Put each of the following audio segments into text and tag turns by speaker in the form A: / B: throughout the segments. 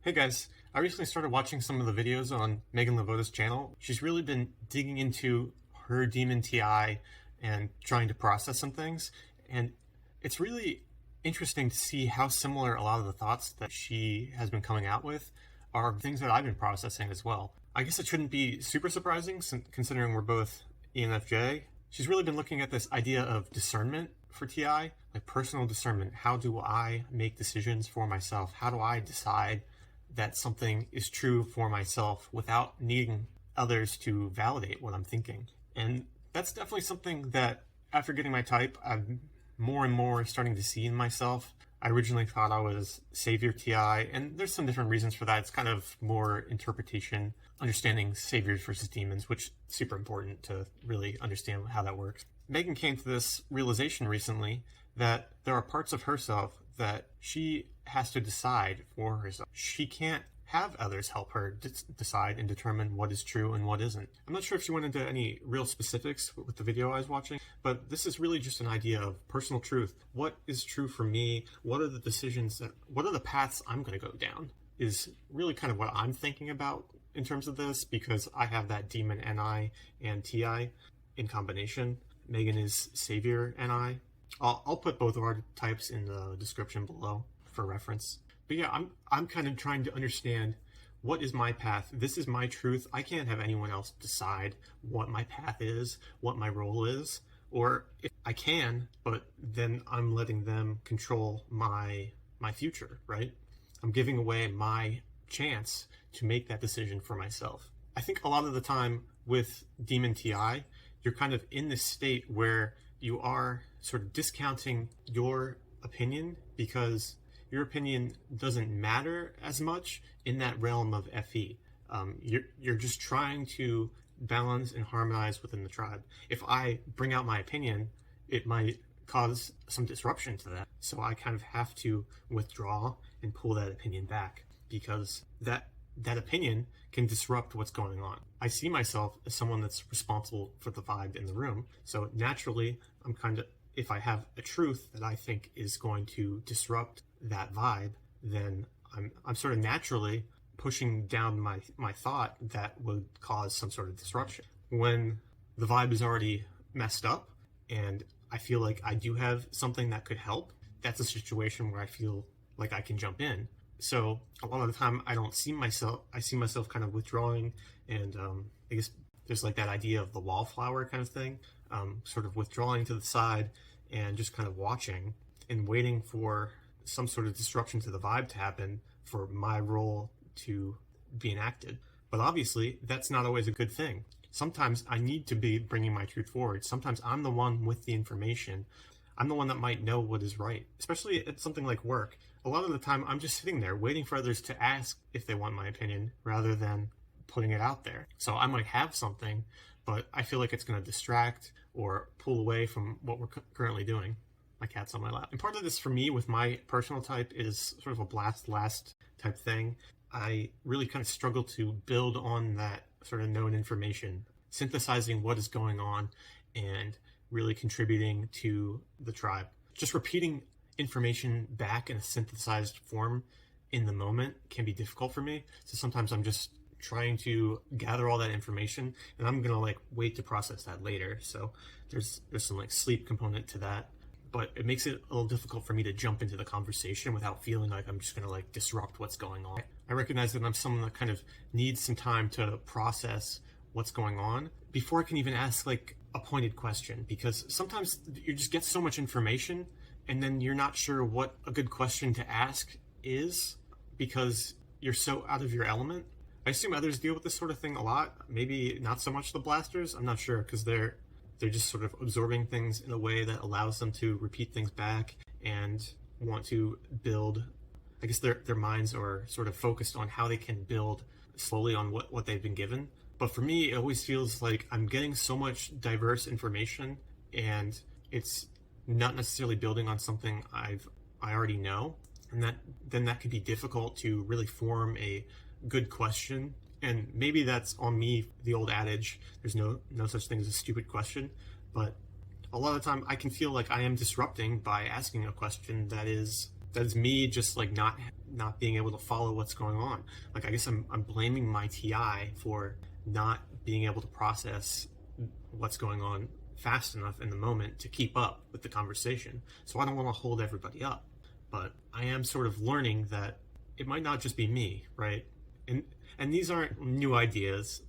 A: Hey guys, I recently started watching some of the videos on Meghan Levota's channel. She's really been digging into her demon TI and trying to process some things. And it's really interesting to see how similar a lot of the thoughts that she has been coming out with are things that I've been processing as well. I guess it shouldn't be super surprising considering we're both ENFJ. She's really been looking at this idea of discernment for TI, like personal discernment. How do I make decisions for myself? How do I decide that something is true for myself without needing others to validate what I'm thinking? And that's definitely something that after getting my type, I'm more and more starting to see in myself. I originally thought I was savior TI, and there's some different reasons for that. It's kind of more interpretation, understanding saviors versus demons, which is super important to really understand how that works. Meghan came to this realization recently that there are parts of herself that she has to decide for herself. She can't have others help her decide and determine what is true and what isn't. I'm not sure if she went into any real specifics with the video I was watching, but this is really just an idea of personal truth. What is true for me? What are the decisions what are the paths I'm going to go down? Is really kind of what I'm thinking about in terms of this, because I have that demon NI and TI in combination. Meghan is savior NI. I'll put both of our types in the description below for reference. But yeah, I'm kind of trying to understand what is my path. This is my truth. I can't have anyone else decide what my path is, what my role is, or if I can, but then I'm letting them control my future, right? I'm giving away my chance to make that decision for myself. I think a lot of the time with Demon TI, you're kind of in this state where you are sort of discounting your opinion because your opinion doesn't matter as much in that realm of FE. You're just trying to balance and harmonize within the tribe. If I bring out my opinion, it might cause some disruption to that. So I kind of have to withdraw and pull that opinion back because that opinion can disrupt what's going on. I see myself as someone that's responsible for the vibe in the room. So naturally, I'm kind of, if I have a truth that I think is going to disrupt that vibe, then I'm sort of naturally pushing down my thought that would cause some sort of disruption. When the vibe is already messed up and I feel like I do have something that could help, that's a situation where I feel like I can jump in. So a lot of the time I see myself kind of withdrawing, and I guess there's like that idea of the wallflower kind of thing, sort of withdrawing to the side and just kind of watching and waiting for some sort of disruption to the vibe to happen for my role to be enacted. But obviously that's not always a good thing. Sometimes I need to be bringing my truth forward. Sometimes I'm the one with the information. I'm the one that might know what is right, especially at something like work. A lot of the time I'm just sitting there waiting for others to ask if they want my opinion rather than putting it out there. So I might have something, but I feel like it's going to distract or pull away from what we're currently doing. My cat's on my lap. And part of this for me with my personal type is sort of a blast last type thing. I really kind of struggle to build on that sort of known information, synthesizing what is going on and really contributing to the tribe. Just repeating information back in a synthesized form in the moment can be difficult for me. So sometimes I'm just trying to gather all that information and I'm gonna like wait to process that later. So there's some like sleep component to that, but it makes it a little difficult for me to jump into the conversation without feeling like I'm just gonna like disrupt what's going on. I recognize that I'm someone that kind of needs some time to process what's going on before I can even ask like a pointed question, because sometimes you just get so much information and then you're not sure what a good question to ask is because you're so out of your element. I assume others deal with this sort of thing a lot. Maybe not so much the blasters. I'm not sure, because they're just sort of absorbing things in a way that allows them to repeat things back and want to build. I guess their minds are sort of focused on how they can build slowly on what they've been given. But for me, it always feels like I'm getting so much diverse information and it's not necessarily building on something I already know. And that could be difficult to really form a good question. And maybe that's on me, the old adage, there's no such thing as a stupid question. But a lot of the time I can feel like I am disrupting by asking a question that is that is me just like not being able to follow what's going on. Like I guess I'm blaming my TI for not being able to process what's going on fast enough in the moment to keep up with the conversation. So I don't want to hold everybody up, but I am sort of learning that it might not just be me, right? And these aren't new ideas.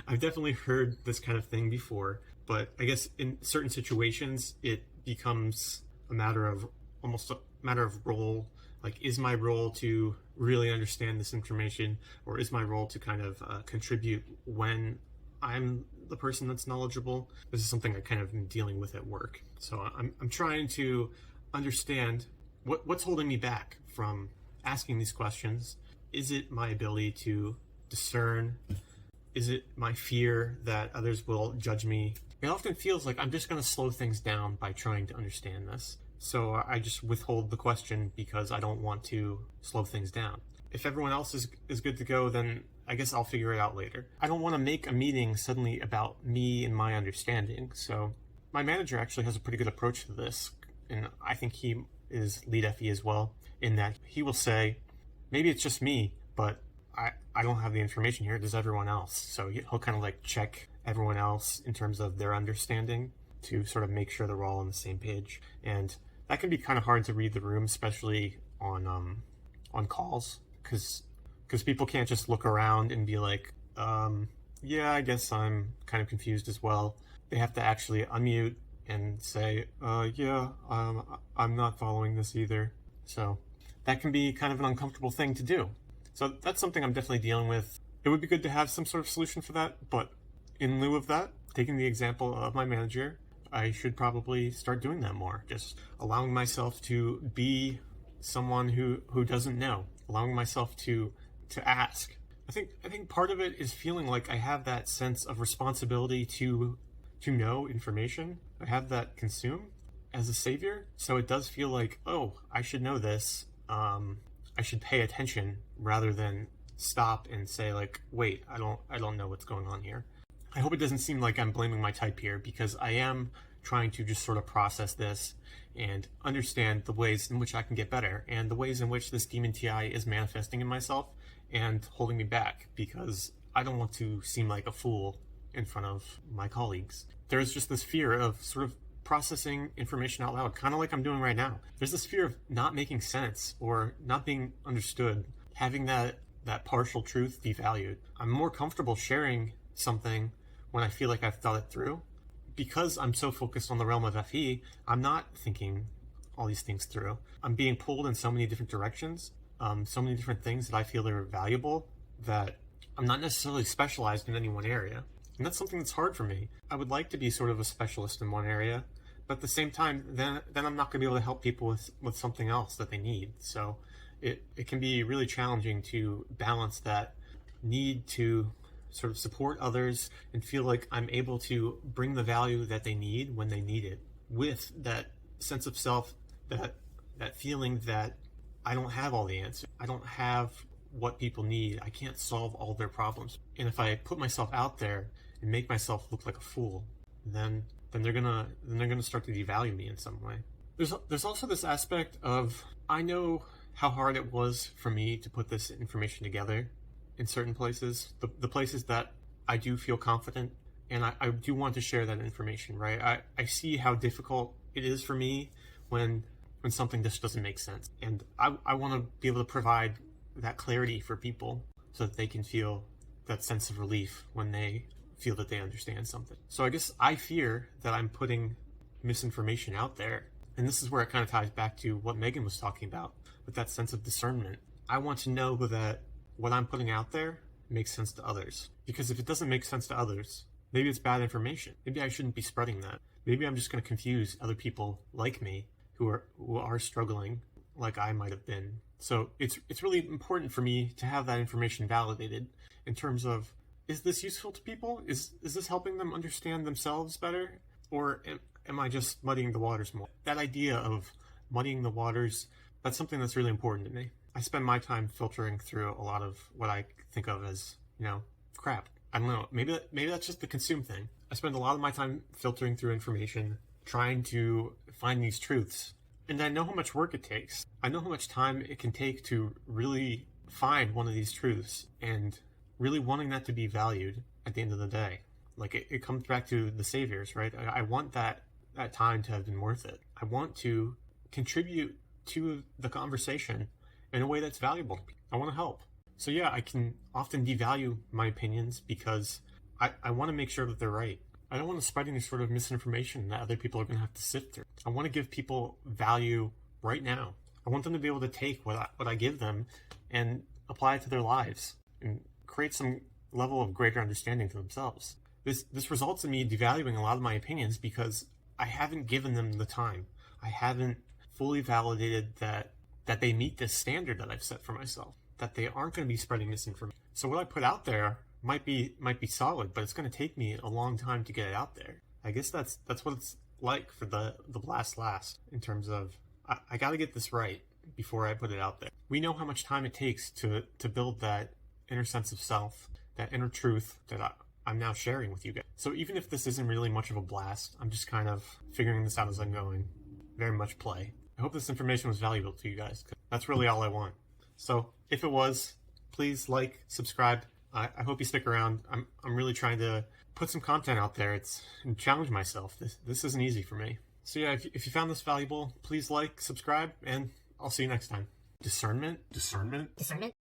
A: I've definitely heard this kind of thing before, but I guess in certain situations it becomes almost a matter of role. Like, is my role to really understand this information, or is my role to kind of contribute when I'm the person that's knowledgeable? This is something I kind of am dealing with at work. So I'm trying to understand what's holding me back from asking these questions. Is it my ability to discern? Is it my fear that others will judge me? It often feels like I'm just going to slow things down by trying to understand this. So I just withhold the question because I don't want to slow things down. If everyone else is good to go, then I guess I'll figure it out later. I don't want to make a meeting suddenly about me and my understanding. So my manager actually has a pretty good approach to this, and I think he is lead FE as well, in that he will say, maybe it's just me, but I don't have the information here. Does everyone else? So he'll kind of like check everyone else in terms of their understanding to sort of make sure they're all on the same page. And that can be kind of hard to read the room, especially on calls, because people can't just look around and be like, yeah, I guess I'm kind of confused as well. They have to actually unmute and say, yeah, I'm not following this either. So that can be kind of an uncomfortable thing to do. So that's something I'm definitely dealing with. It would be good to have some sort of solution for that, but in lieu of that, taking the example of my manager, I should probably start doing that more. Just allowing myself to be someone who doesn't know, allowing myself to ask. I think part of it is feeling like I have that sense of responsibility to know information. I have that consume as a savior. So it does feel like, oh, I should know this. I should pay attention rather than stop and say like, wait, I don't know what's going on here. I hope it doesn't seem like I'm blaming my type here, because I am trying to just sort of process this and understand the ways in which I can get better and the ways in which this demon TI is manifesting in myself and holding me back, because I don't want to seem like a fool in front of my colleagues. There's just this fear of sort of processing information out loud, kind of like I'm doing right now. There's this fear of not making sense or not being understood, having that partial truth devalued. I'm more comfortable sharing something when I feel like I've thought it through. Because I'm so focused on the realm of FE, I'm not thinking all these things through. I'm being pulled in so many different directions, so many different things that I feel are valuable, that I'm not necessarily specialized in any one area. And that's something that's hard for me. I would like to be sort of a specialist in one area, but at the same time, then I'm not going to be able to help people with something else that they need. So it can be really challenging to balance that need to sort of support others and feel like I'm able to bring the value that they need when they need it, with that sense of self, that feeling that I don't have all the answers. I don't have what people need. I can't solve all their problems. And if I put myself out there and make myself look like a fool, then they're gonna start to devalue me in some way. There's also this aspect of, I know how hard it was for me to put this information together in certain places, the places that I do feel confident, and I do want to share that information, right? I see how difficult it is for me when something just doesn't make sense. And I want to be able to provide that clarity for people so that they can feel that sense of relief when they feel that they understand something. So I guess I fear that I'm putting misinformation out there. And this is where it kind of ties back to what Meghan was talking about with that sense of discernment. I want to know that what I'm putting out there makes sense to others. Because if it doesn't make sense to others, maybe it's bad information. Maybe I shouldn't be spreading that. Maybe I'm just going to confuse other people like me who are struggling like I might have been. So it's really important for me to have that information validated in terms of, is this useful to people? Is this helping them understand themselves better? Or am I just muddying the waters more? That idea of muddying the waters, that's something that's really important to me. I spend my time filtering through a lot of what I think of as, crap. I don't know. Maybe that's just the consume thing. I spend a lot of my time filtering through information, trying to find these truths. And I know how much work it takes. I know how much time it can take to really find one of these truths and really wanting that to be valued at the end of the day. Like it comes back to the saviors, right? I want that time to have been worth it. I want to contribute to the conversation in a way that's valuable to people. I want to help. So yeah, I can often devalue my opinions because I want to make sure that they're right. I don't want to spread any sort of misinformation that other people are going to have to sift through. I want to give people value right now. I want them to be able to take what I give them and apply it to their lives and create some level of greater understanding to themselves. This results in me devaluing a lot of my opinions because I haven't given them the time. I haven't fully validated that they meet this standard that I've set for myself, that they aren't going to be spreading misinformation. So what I put out there might be solid, but it's going to take me a long time to get it out there. I guess that's what it's like for the last in terms of I got to get this right before I put it out there. We know how much time it takes to build that inner sense of self, that inner truth that I'm now sharing with you guys. So even if this isn't really much of a blast, I'm just kind of figuring this out as I'm going. Very much play. I hope this information was valuable to you guys. That's really all I want. So if it was, please like, subscribe. I hope you stick around. I'm really trying to put some content out there. And challenge myself. This isn't easy for me. So yeah, if you found this valuable, please like, subscribe, and I'll see you next time. Discernment.